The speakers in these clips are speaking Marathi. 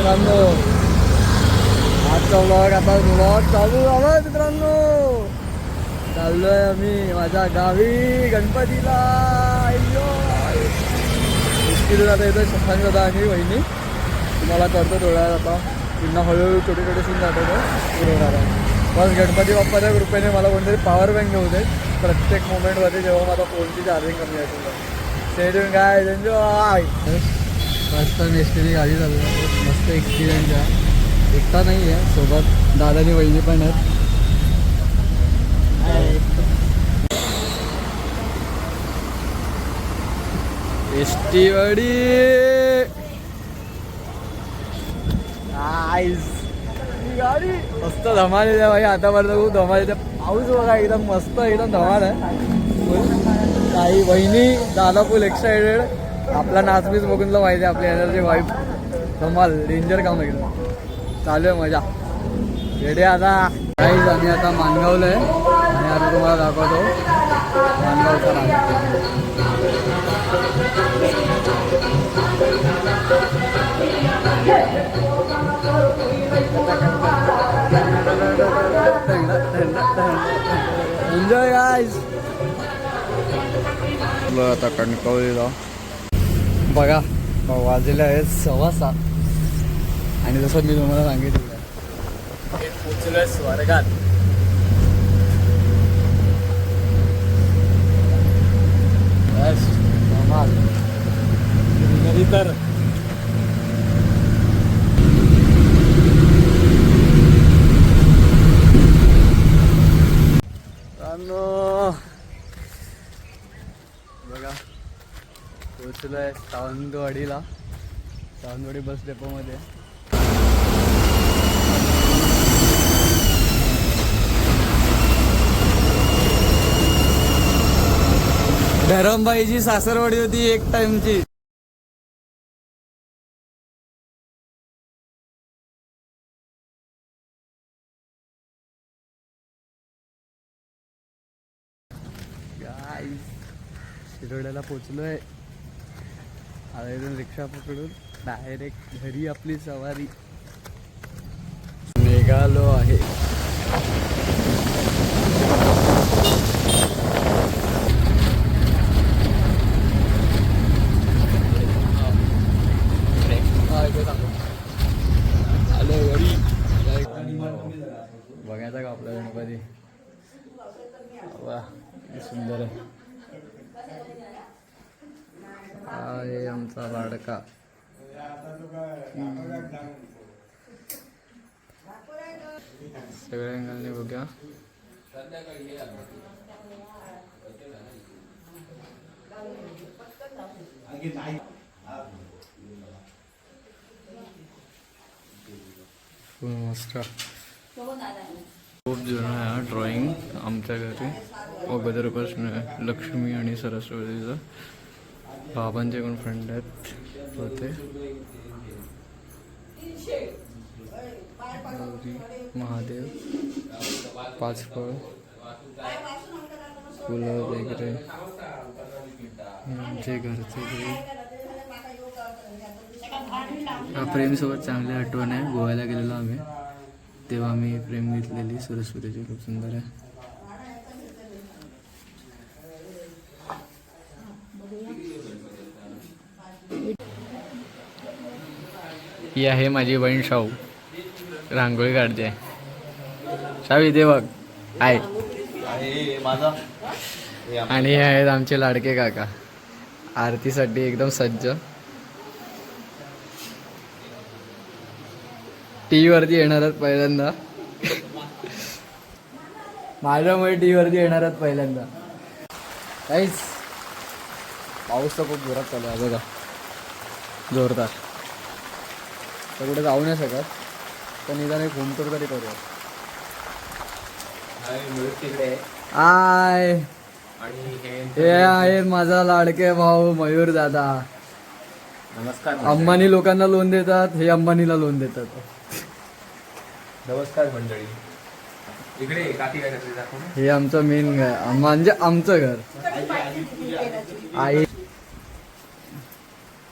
मित्रांनो आजचा व्लॉग आता व्लॉग चालू झाला मित्रांनो. चाललोय आम्ही माझ्या गावी गणपतीला. इतकी आता येतोय सत्तांनी होता आणि वहिनी तुम्हाला करतो थोड्या आता पुन्हा हळूहळू छोटे छोटे सीन दाखवतो पुरवणार आहे. बस गणपती बाप्पाच्या कृपेने मला कोणतरी पॉवर बँक घेऊ दे प्रत्येक मोमेंटमध्ये जेव्हा माझा फोनची चार्जिंग कमी असेल. सेडून काय एन्जॉय. मस्त एसटीने गाडी चालू मस्त एक्सपिरियन्स आहे. एकटा नाही आहे सोबत दादानी वहिनी पण आहेत. एसटी वाडी गाडी मस्त धमाल आहे भाई. आतापर्यंत खूप धमाल येते. पाऊस बघा एकदम मस्त एकदम धमाल आहे. काही वहिनी दादा फुल एक्सायटेड. आपला नाचबीज बघून तुला माहिती आहे आपली एनर्जी वाईफ धमाल डेंजर काम एकदम चालू आहे. मजा रेडी आता काहीच. आम्ही आता मानगावला आहे आणि आता तुम्हाला दाखवतो मानगावचा एन्जॉय गाईज. आता कणकवलीला बघा वाजले आहेत 6:15 आणि जसं मी तुम्हाला सांगितलं पोचलोय स्वर्गात. बस धमाल तर बघा पोचलोय सावंतवाडीला. सावंतवाडी बस डेपोमध्ये. धरमबाईची सासरवाडी होती एक टाइमची. शिरोड्याला पोचलोय. आता इथून रिक्षा पकडून डायरेक्ट घरी आपली सवारी निघालो आहे. बघायचा का आपला गणपती. वा सुंदर आहे. आहे आमचा लाडका. सगळ्या अँगलने बघा. मस्त खूप जुना आहे ड्रॉइंग आमच्या घरी. अगोदरपासून लक्ष्मी आणि सरस्वतीचं. बाबांचे कोण फ्रेंड आहेत होते. महादेव 5 फळ फुलं वगैरे आमचे घरचे. हा प्रेमसोबत चांगली आठवण आहे. गोव्याला गेलेलो आम्ही तेव्हा आम्ही प्रेम घेतलेली सरस्वतीची. खूप सुंदर आहे. ही आहे माझी बहीण शाहू. रांगोळी काढते. शाहू इथे बघ आहे माझा. आणि हे आहेत आमचे लाडके काका आरतीसाठी एकदम सज्ज. टी वरती येणारच पहिल्यांदा. माझ्यामुळे टी वरती येणारच पहिल्यांदा. काहीच पाऊस तर खूप जोरात चालू आहे बघा. जोरदार. तर कुठे जाऊ नाही शकत पण निदान एक होम टूर तरी करूया. आय हे आहेत माझा लाडके भाऊ मयूर दादा. नमस्कार. अंबानी लोकांना लोन देतात. हे अंबानीला लोन देतात. नमस्कार मंडळी. इकडे काकी काय दाखव. हे आमचं मेन घर म्हणजे आमचं घर. आई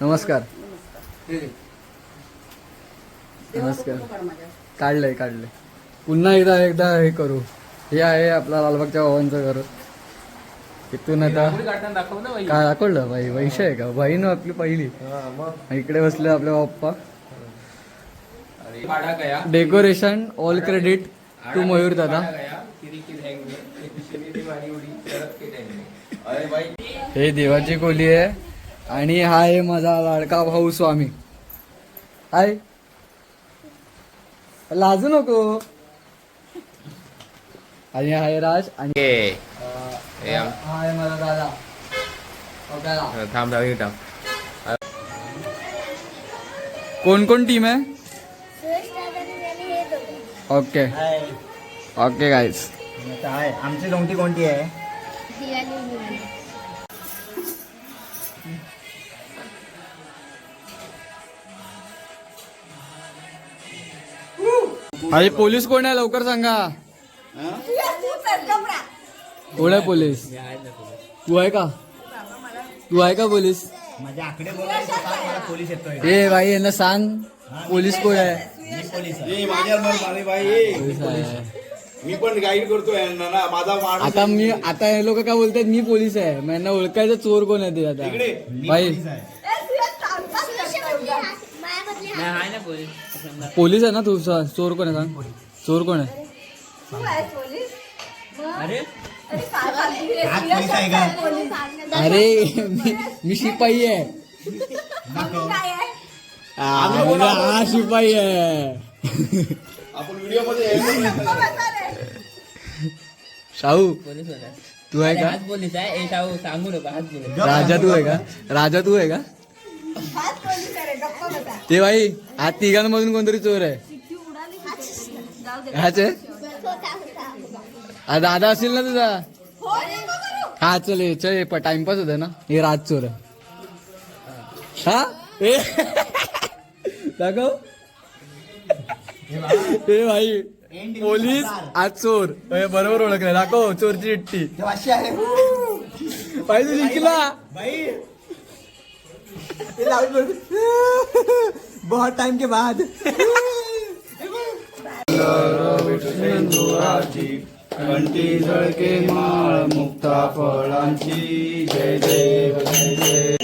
नमस्कार. नमस्कार. काढलंय पुन्हा एकदा हे करू. हे आहे आपला लालबागच्या भावांचं घर. इथून आता रांगोळी काढताना दाखव ना बाई. काय दाखवलं बाई वैश आहे का बहीण आपली पहिली. इकडे बसले आपले पप्पा. अरे आडा गया decoration all credit to Mayur dada. आडा गया, किरी की रहेंगे, एक पिशवी ती वाली उडी, तरफ के रहेंगे. अरे भाई हे देवाची खोली आहे आणि हा आहे माझा लाडका भाऊ स्वामी. हाय लाजू नको. आणि हा आहे राज आणि हा आहे माझा दादा. थांब राहू टाक. कोण टीम आहे. Okay okay guys. आमची कोणती कोणती आहे. अरे पोलीस कोण आहे लवकर सांगा. कोण आहे पोलीस. तू आहे का पोलीस. माझ्या आकडे बोलायला पोलीस येतोय. ए भाई यांना सांग पोलीस कोण आहे. मी पोलीस आहे. ए, माझ्या भाई पोलीस आहे. मी पण गाईड करतोय यांना ना. माझा माणूस आता हे लोक काय बोलतात मी पोलीस आहे. मग यांना ओळखायचं चोर कोण आहे ते आता. इकडे. भाई पोलीस आहे. पोलीस आहे ना तू. चोर कोण आहे सांग. चोर कोण आहे. आज पोलीस आहे का. अरे मी शिपाई आहे. दाखव. हा शिपाई आहे. आपण व्हिडिओ मध्ये शाहू तू आहे का. पोलीस आहे सांगू नका हात पोलीस. राजा तू आहे का. ते भाई आज तिघांमधून कोणतरी चोर आहे. ह्याच आहे. दादा असेल ना तुझा. हा चल टाइमपास होता ना. हे राज चोर आहे. हा ए दाखव. ए भाई पोलीस आज चोर. बरोबर ओळखलं. दाखव चोरची चिठ्ठी. ते वाशी आहे. भाई तू जिंकला. भाई बहुत टाइम के बाद. कंठी झळके माळ मुक्ता फळांची. जय देव जय देव.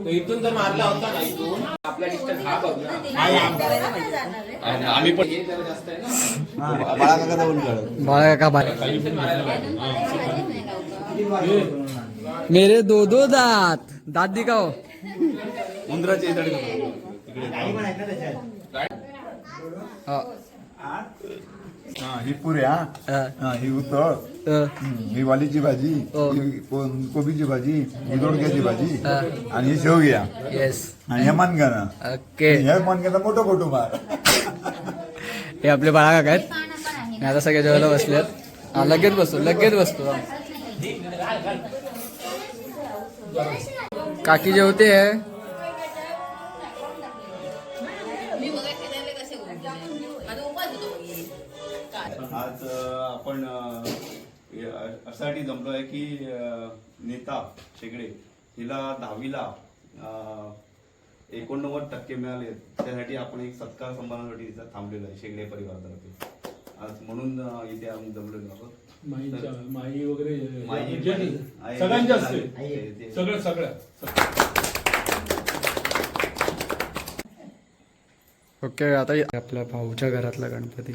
तो इथून जर मारला होता ना इथून आपला डिस्टन्स हा बघ ना. आम्ही पण हे जरा जास्त आहे ना. बाळा काका जाऊन काढ. बाळा का बाय. इथून मारायला पाहिजे. मेरे दो दात दिखाओ. उंदराचे इकडे. काही पण आहेत ना त्याच्यात. हा. ही पुऱ्या. ही उत्तळ. ही वालीची भाजी. ही कोबीची भाजी. ही दोडक्याची भाजी. आणि ही शेवग्या. येस आणि हे मानगाणं. ओके. हे मानगाणं मोठं कुटुंब आहे. हे आपले बाळा काका आहेत. आणि आता सगळे जेवायला बसलेत. हा लगेच बसतो. काकी जेवते आहे. आज आपण यासाठी जमलो आहे की नेता शेगडे हिला 10वीला 89% मिळाले. त्यासाठी आपण एक सत्कार समारंभासाठी इथं थांबलेलो आहे शेगडे परिवारातर्फे. आज म्हणून इथे आम्ही जमलेलो आहोत. माई वगैरे माई आहे. सगळ्यांचे असते. ते- सगळं ओके. आता आपल्या भाऊच्या घरातला गणपती.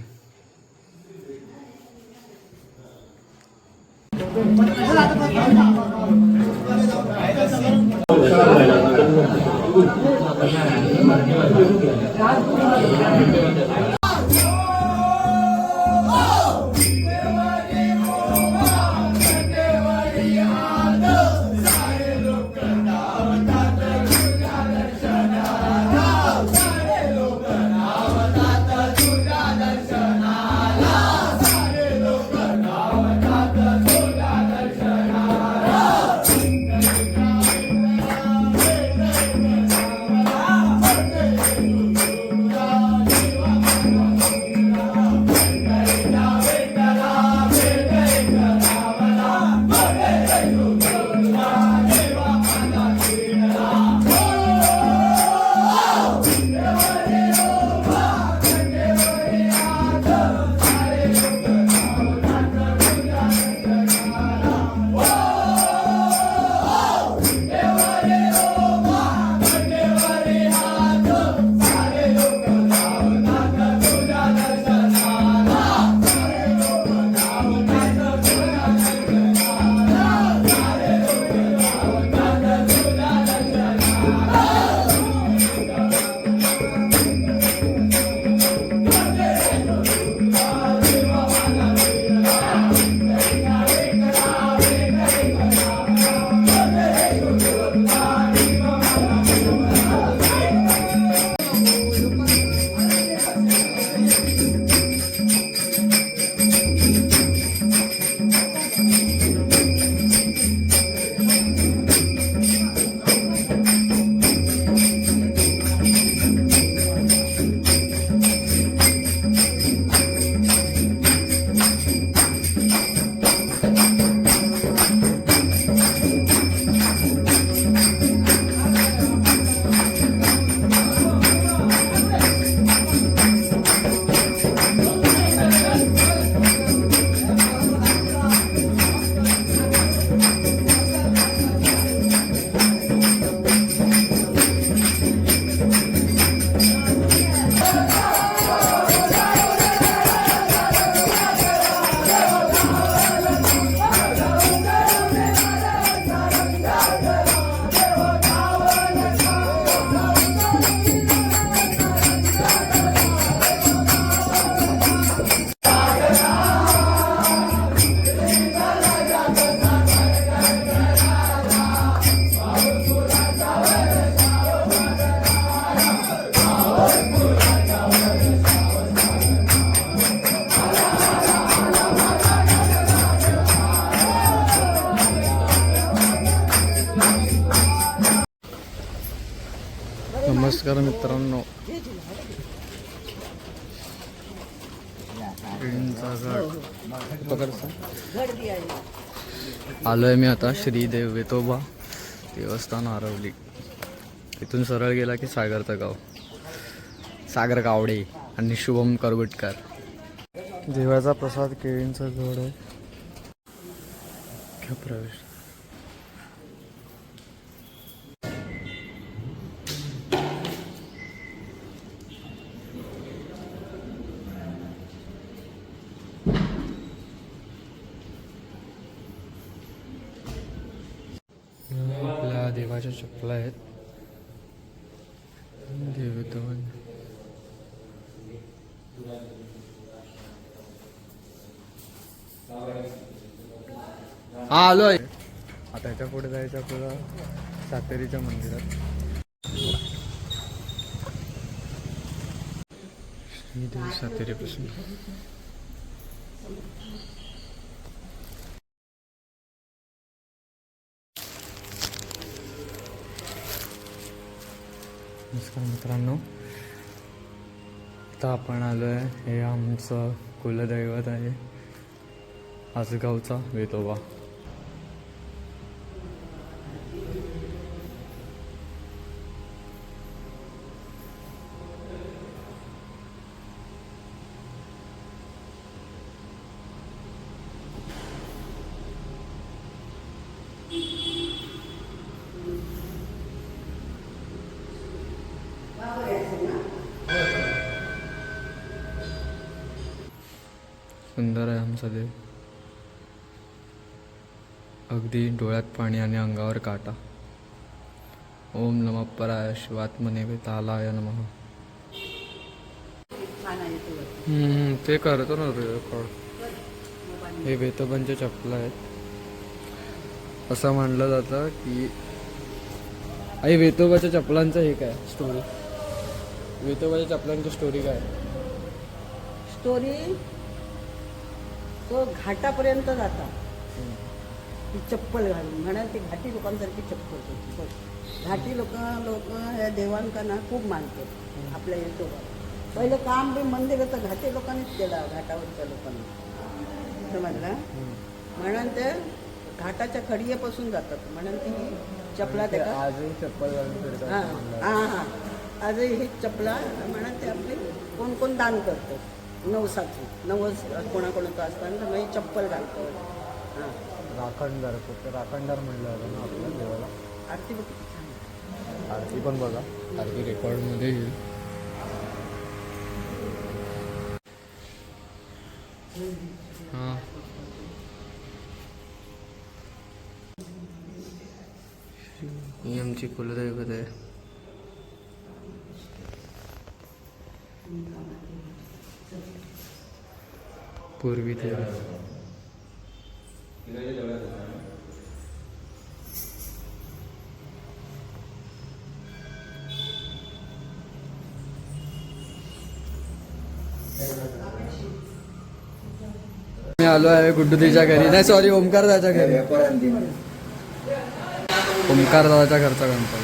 नमस्कार मित्रांनो, आलोय मी आता श्री देव वेतोबा देवस्थान आरवली. इथून सरळ गेला की सागरचं गाव, सागर गावडे आणि शुभम करगुटकर. देवाचा प्रसाद केळींचा घड आहे. घ्या प्रवेश. आपल्या देवाच्या चपला आहेत. हा आलोय. आता याच्या पुढे जायचं आपल्याला सातेरीच्या मंदिरात. श्रीदेव सातेरीपासून नमस्कार मित्रांनो, आता आपण आलो आहे. हे आमचं कुलदैवत आहे, आसगावचा वेतोबा. सुंदर आहे आमचा देव. अगदी डोळ्यात पाणी आणि अंगावर काटा. ओम नमः पराय शिवात्मने वेतालाय नमः. ते करतो ना रेकॉर्ड. हे वेतोबांचे चपला आहेत. असं म्हणलं जातं की आई वेतोबाच्या चपलांचं हे काय स्टोरी, वेतोबाच्या चपलांची स्टोरी काय? स्टोरी तो घाटापर्यंत जाता ती चप्पल घालून, म्हणा ती घाटी लोकांसारखी चप्पल होती. घाटी लोक ह्या देवांकांना खूप मानतात. आपल्या येतो पहिलं काम बी मंदिराचं घाटी लोकांनीच केलं, घाटावरच्या लोकांनी समजलं. म्हणून ते घाटाच्या खडियेपासून जातात, म्हणून ती चपला त्या आजही चप्पल हां आजही ही चपला म्हणून ते आपले कोण कोण दान करतात. नवसाची नवस कोणाकोणाचं असतं तर मग चप्पल घालतो. हां राखणदार, राखणदार म्हणलं जातं ना आपल्या देवाला. आरती बघ किती छान. आरती पण बघा, आरती रेकॉर्डमध्ये येईल. हां ही आमची कुलदैवत आहे. पूर्वी ते मी आलो आहे गुड्डूदीच्या घरी, नाही सॉरी ओमकार दादाच्या घरी. ओमकार दादाच्या घरचा गणपती.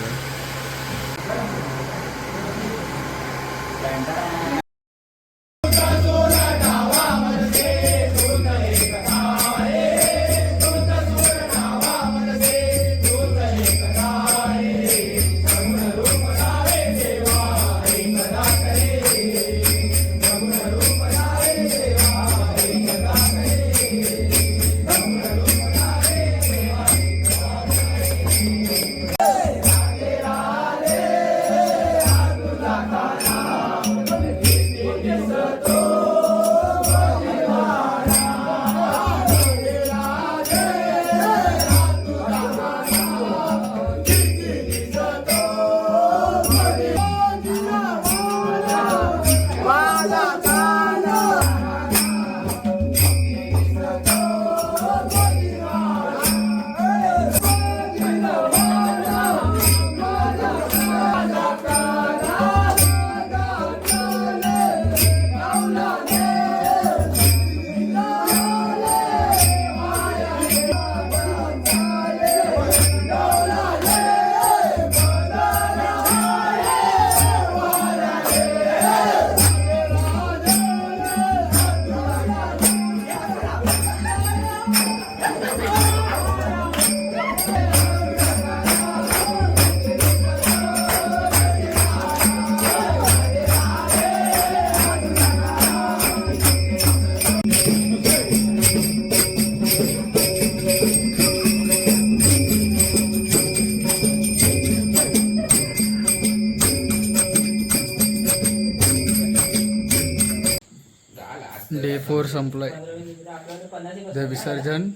चालू आहे जे विसर्जन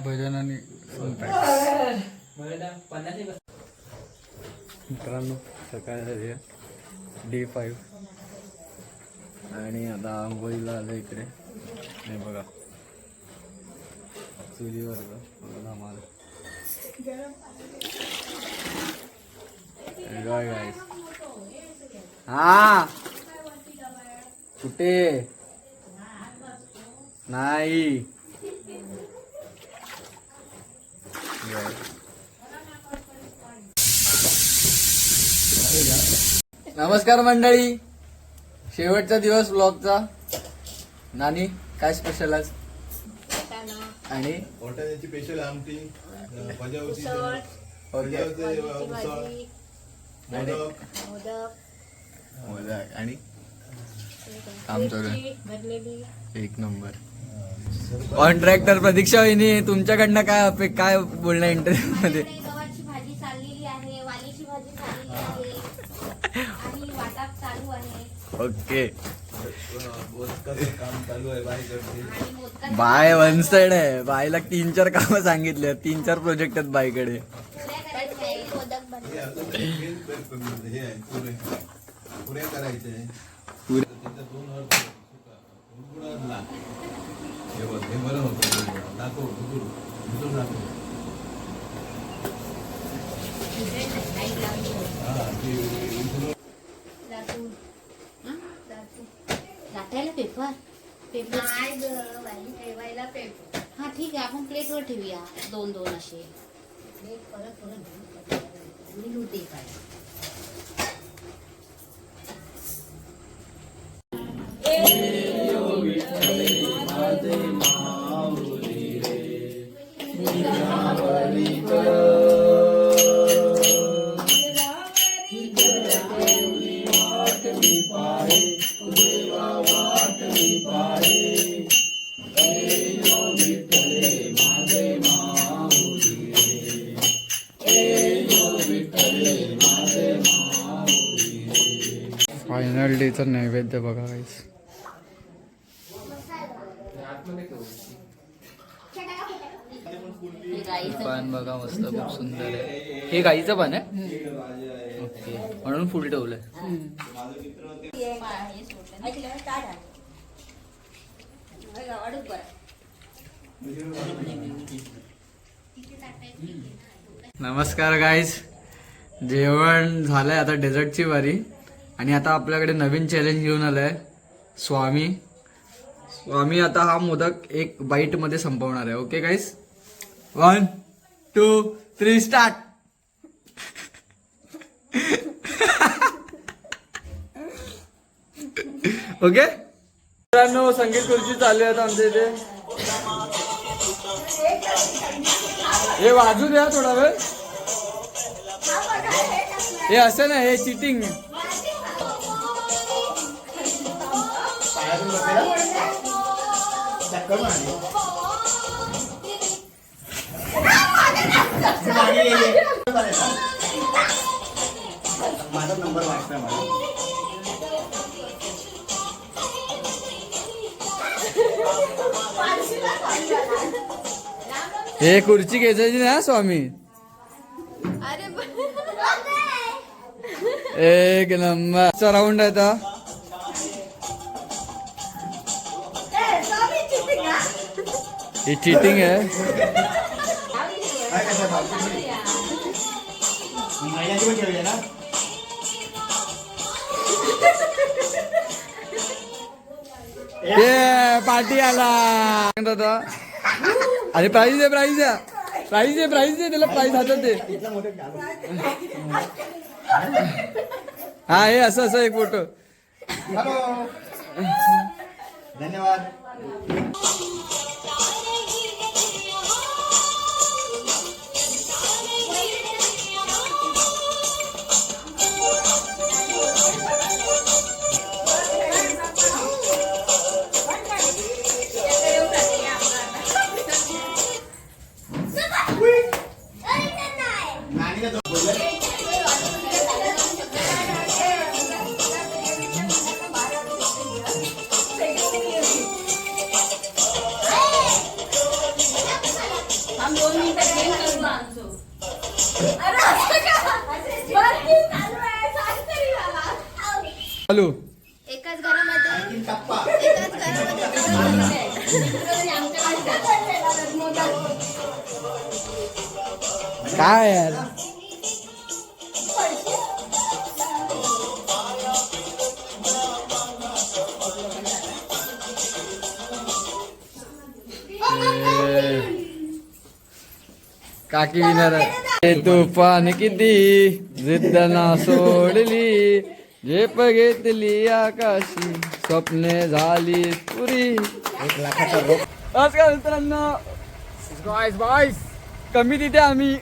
भजन आणि मित्रांनो सकाळ झाली D5 आणि आता आंघोळीला आलं इकडे हे बघा चुलीवर धमाल गाईस हा कुठे नाही नमस्कार मंडळी शेवटचा दिवस व्लॉगचा नानी काय स्पेशल आज आणि वाटाण्याची स्पेशल आमटी मजा होती मोदक आणि काम चालू आहे. एक नंबर कॉन्ट्रॅक्टर प्रतीक्षा वहिनी तुमच्याकडनं काय बोलणं इंटरव्ह्यू मध्ये गव्हाची भाजी चाललेली आहे, वालीची भाजी चाललेली आहे आणि वाटप चालू आहे. ओके काम चालू आहे बाईकडे. आणि मोदकाची बाय वन साइड आहे बायला 3-4 कामं सांगितले 3-4 प्रोजेक्ट आहेत बाईकडे पुऱ्या करायच्या आहे, मोदक बनवायचे. हे आहे पुऱ्या करायचे पुऱ्या. त्याच्या 2 वर्ष उघडला हे बरं होतं दाखव दुसरं दाखव लाटायला पेपर नाही ग वाली ठेवायला पेपर. हा ठीक आहे आपण प्लेटवर ठेवूया 2-2 असे प्लेट परत मी होते काय फायनल डेचा नैवेद्य बघा गाईस पान बघा मस्त खूप सुंदर आहे हे गाईचं पान आहे ओके म्हणून फुल ठेवलंय नमस्कार गाईस जेवण झालंय आता डेझर्टची वारी आणि आता आपल्याकडे नवीन चॅलेंज घेऊन आलाय स्वामी आता हा मोदक 1 बाईट मध्ये संपवणार आहे ओके गाईस 1 2 3 स्टार्ट ओके मित्रांनो संगीत खुर्ची चालू आहे आमच्या इथे हे वाजू द्या थोडा वेळ हे असं नाही हे चिटिंग माझा नंबर वाटतोय मला हे खुर्ची घ्यायची ना स्वामी एक नंबर राऊंड आहे आता ही चिटिंग आहे महिन्याची पण ठेवली ना ये पार्टी आला दादा अरे प्राइज आहे त्याला प्राइज हातात दे हा हे असं एक फोटो हॅलो धन्यवाद चालू एकाच घरामध्ये एकाच घरामध्ये काय यार काकी विनर तुफान किती जिद्द ना सोडली झेप घेतली आकाशी स्वप्ने झाली पुरी. नमस्कार मित्रांनो, बॉयज कमी तिथे आम्ही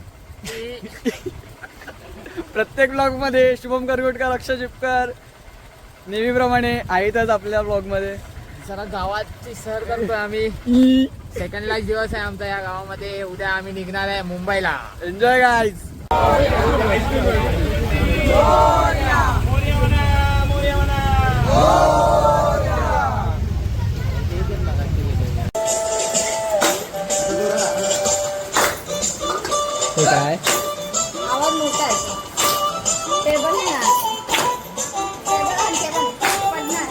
प्रत्येक ब्लॉग मध्ये शुभम करगोटकर, अक्षय चिपकर नेहमीप्रमाणे आहेतच आपल्या ब्लॉग मध्ये. जरा गावाची सर करतोय आम्ही. सेकंड लास्ट दिवस आहे आमचा या गावामध्ये. उद्या आम्ही निघणार आहे मुंबईला. Enjoy guys. काय आवाज मोठा आहे. टेबल नाही ना. टेबल आणि टेबल पडणार.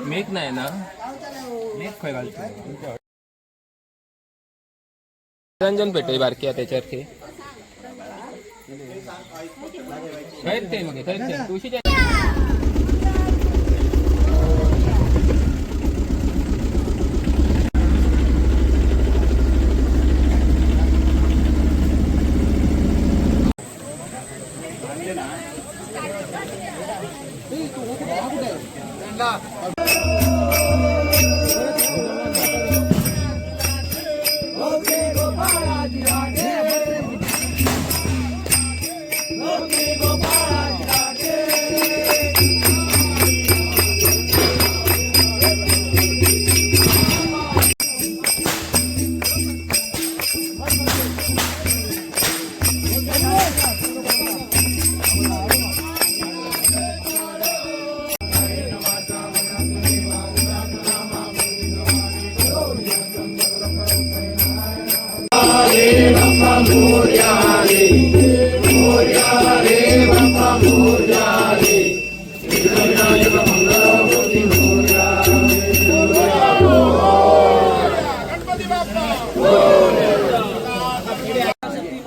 मेघ नाही ना, मेघ खय घालतो. रंजन पेटय बारकी त्याच्यावरती खैरते मग खैरते तुळशीच्या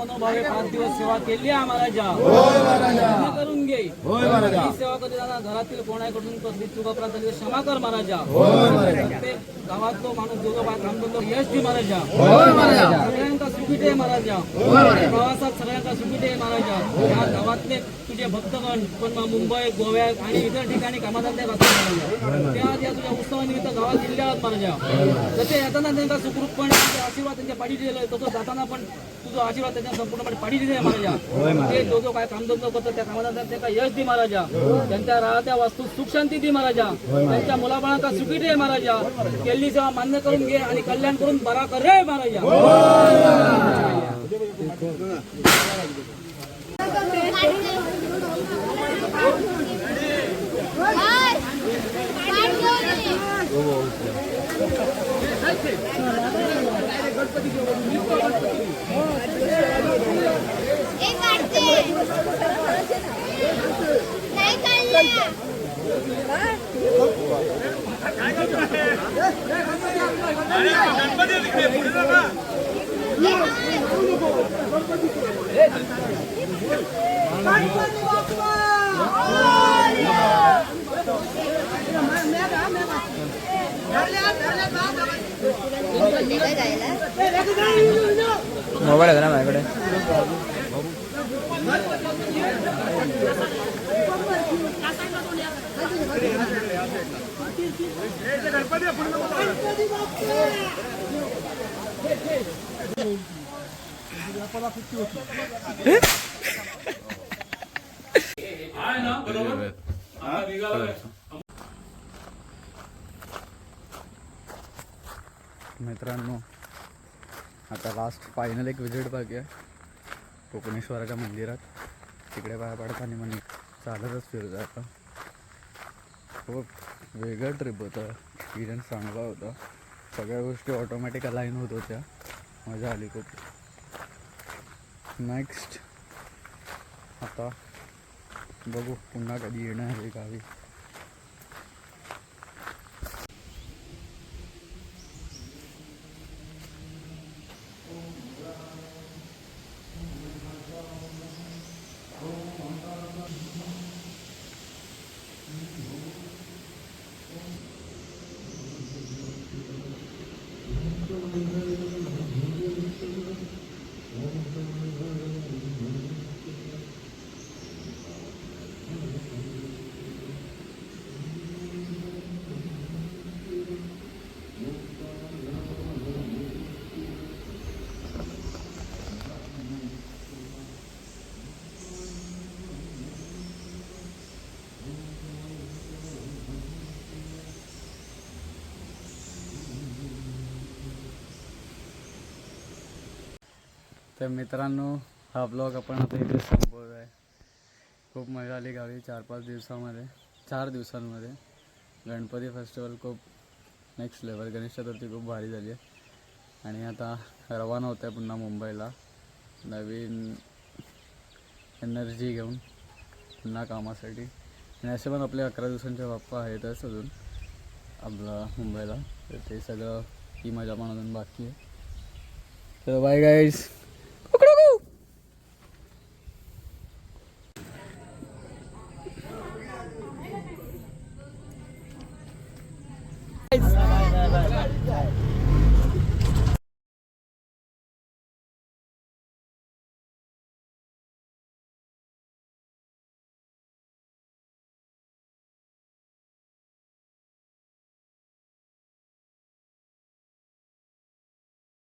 मनोभावे 5 दिवस सेवा केली आम्हाला जा करून घे. सेवा करताना घरातील कोणाकडून कसली चुका झाली क्षमा कर महाराजा. प्रत्येक गावातलो माणूस जो थांबतो यश दी महाराजा. सगळ्यांका सुखी दे महाराजा. प्रवासात सगळ्यांका सुखी दे महाराजा. या गावातले तुझे भक्तगण पण मुंबई, गोव्यात आणि इतर ठिकाणी कामाधंदे करतात महाराजा. त्या तुझ्या उत्सवानिमित्त गावात दिले आहात माझ्या. जसे येताना त्यांचा सुखरूपपणे तुझे आशीर्वाद त्यांच्या पाठी दिलेला आहे, तसं जाताना पण तुझा आशीर्वाद त्यांच्या संपूर्णपणे पाठी दिले आहे महाराजा. ते जो काय कामधंदा करतात त्या कामाला त्यांना यश दे महाराजा. त्यांच्या राहत्या वास्तू सुख शांती दे महाराजा. त्यांच्या मुलाबाळांना सुखी दे महाराजा. केलेली सेवा मान्य करून घे आणि कल्याण करून बरा कर रे महाराजा. मोबाईल आहे ना माझ्याकडे. मित्रांनो, आता लास्ट फायनल एक विजिट बाकी आहे कोकणेश्वराच्या मंदिरात. तिकडे पाया पडताना म्हणे चालतच फिरत आता. खूप वेगळं ट्रिप होतं, एक्सपिरियन्स चांगला होता. सगळ्या गोष्टी ऑटोमॅटिक अलाईन होत होत्या, मजा आली खूप. नेक्स्ट आता बघू पुन्हा कधी येणार आहे गावी. तर मित्रांनो, हा ब्लॉग आपण आता इथे संपवत आहे. खूप मजा आली गावी 4 दिवसांमध्ये. गणपती फेस्टिवल खूप नेक्स्ट लेवल, गणेश चतुर्थी खूप भारी झाली आहे. आणि आता रवाना होत आहे पुन्हा मुंबईला नवीन एनर्जी घेऊन पुन्हा कामासाठी. आणि असे पण आपले 11 दिवसांचे बाप्पा आहेतच अजून आपला मुंबईला. तर ते सगळं ही मजा पण अजून बाकी आहे. तर बाय गाईज.